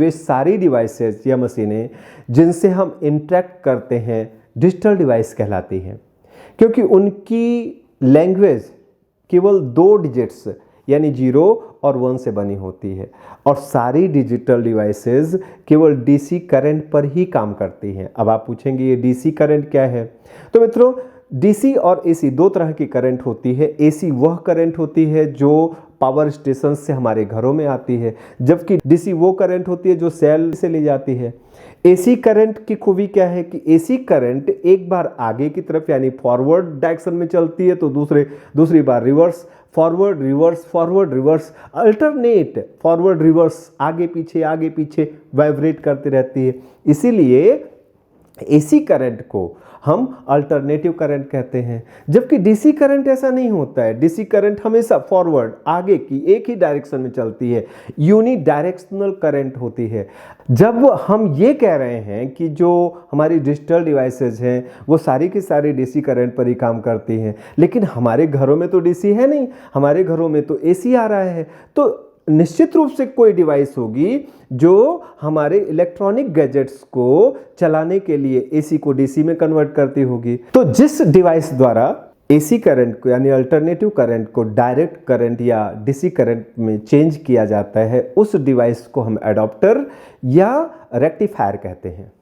वे सारी डिवाइसेस या मशीनें जिनसे हम इंटरेक्ट करते हैं डिजिटल डिवाइस कहलाती हैं, क्योंकि उनकी लैंग्वेज केवल 2 डिजिट्स यानी 0 और 1 से बनी होती है और सारी डिजिटल डिवाइसेस केवल डीसी करंट पर ही काम करती हैं। अब आप पूछेंगे ये डीसी करंट क्या है? तो मित्रों, डीसी और एसी 2 तरह की करंट होती है। एसी वह करंट होती है जो पावर स्टेशन से हमारे घरों में आती है, जबकि डीसी वो करंट होती है जो सेल से ली जाती है। एसी करंट की खूबी क्या है कि एसी करंट एक बार आगे की तरफ यानी फॉरवर्ड डायरेक्शन में चलती है तो दूसरी बार reverse, forward reverse, forward reverse, alternate forward reverse, आगे पीछे वाइब्रेट करती रहती है। इसीलिए एसी करंट को हम अल्टरनेटिव करंट कहते हैं, जबकि डीसी करंट ऐसा नहीं होता है। डीसी करंट हमेशा फॉरवर्ड आगे की एक ही डायरेक्शन में चलती है, यूनि डायरेक्शनल करंट होती है। जब हम ये कह रहे हैं कि जो हमारी डिजिटल डिवाइसेज हैं वो सारी की सारी डीसी करंट पर ही काम करती हैं, लेकिन हमारे घरों में तो डीसी है नहीं, हमारे घरों में तो एसी आ रहा है, तो निश्चित रूप से कोई डिवाइस होगी जो हमारे इलेक्ट्रॉनिक गैजेट्स को चलाने के लिए एसी को डीसी में कन्वर्ट करती होगी। तो जिस डिवाइस द्वारा एसी करंट को यानी अल्टरनेटिव करंट को डायरेक्ट करंट या डीसी करंट में चेंज किया जाता है, उस डिवाइस को हम एडाप्टर या रेक्टिफायर कहते हैं।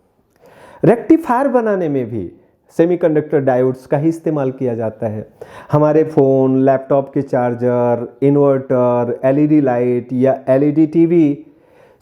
रेक्टिफायर बनाने में भी सेमीकंडक्टर डायोड्स का ही इस्तेमाल किया जाता है। हमारे फ़ोन, लैपटॉप के चार्जर, इन्वर्टर, एलईडी लाइट या एलईडी टीवी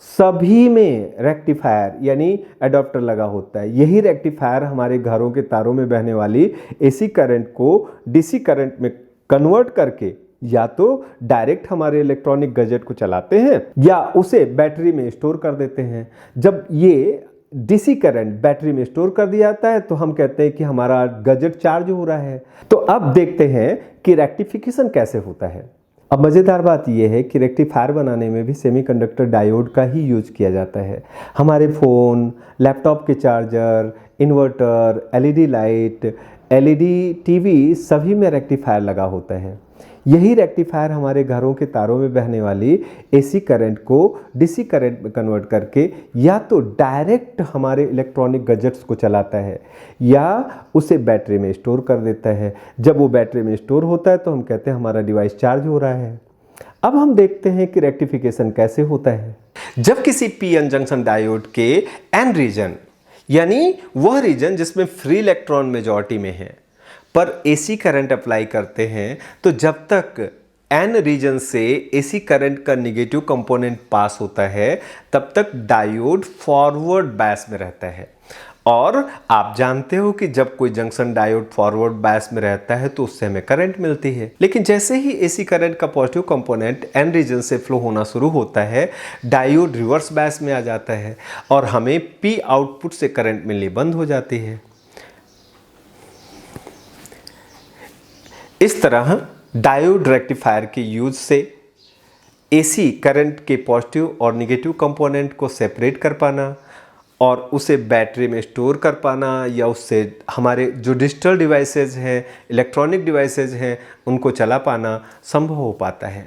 सभी में रेक्टिफायर यानी एडाप्टर लगा होता है। यही रेक्टिफायर हमारे घरों के तारों में बहने वाली एसी करंट को डीसी करंट में कन्वर्ट करके या तो डायरेक्ट हमारे इलेक्ट्रॉनिक गैजेट को चलाते हैं या उसे बैटरी में स्टोर कर देते हैं। जब ये डीसी करंट बैटरी में स्टोर कर दिया जाता है तो हम कहते हैं कि हमारा गैजेट चार्ज हो रहा है। तो अब देखते हैं कि रेक्टिफिकेशन कैसे होता है। अब मज़ेदार बात यह है कि रेक्टिफायर बनाने में भी सेमीकंडक्टर डायोड का ही यूज किया जाता है। हमारे फ़ोन, लैपटॉप के charger, inverter, LED light, LED TV सभी में रेक्टिफायर लगा होता है। यही रेक्टिफायर हमारे घरों के तारों में बहने वाली एसी करंट को डीसी करंट में कन्वर्ट करके या तो डायरेक्ट हमारे इलेक्ट्रॉनिक गैजेट्स को चलाता है या उसे बैटरी में स्टोर कर देता है। जब वो बैटरी में स्टोर होता है तो हम कहते हैं हमारा डिवाइस चार्ज हो रहा है। अब हम देखते हैं कि रेक्टिफिकेशन कैसे होता है। जब किसी पीएन जंक्शन डायोड के एन रीजन यानी वह रीजन जिसमें फ्री इलेक्ट्रॉन मेजॉरिटी में है पर एसी करंट अप्लाई करते हैं, तो जब तक एन रीजन से एसी करंट का निगेटिव कंपोनेंट पास होता है तब तक डायोड फॉरवर्ड बायस में रहता है। और आप जानते हो कि जब कोई जंक्शन डायोड फॉरवर्ड बायस में रहता है तो उससे हमें करंट मिलती है। लेकिन जैसे ही एसी करंट का पॉजिटिव कंपोनेंट एन रीजन से फ्लो होना शुरू होता है, डायोड रिवर्स बायस में आ जाता है और हमें पी आउटपुट से करंट मिलनी बंद हो जाती है। इस तरह डायोड रेक्टिफायर के यूज से एसी करंट के पॉजिटिव और नेगेटिव कंपोनेंट को सेपरेट कर पाना और उसे बैटरी में स्टोर कर पाना या उससे हमारे जो डिजिटल डिवाइसेज हैं, इलेक्ट्रॉनिक डिवाइसेज हैं, उनको चला पाना संभव हो पाता है।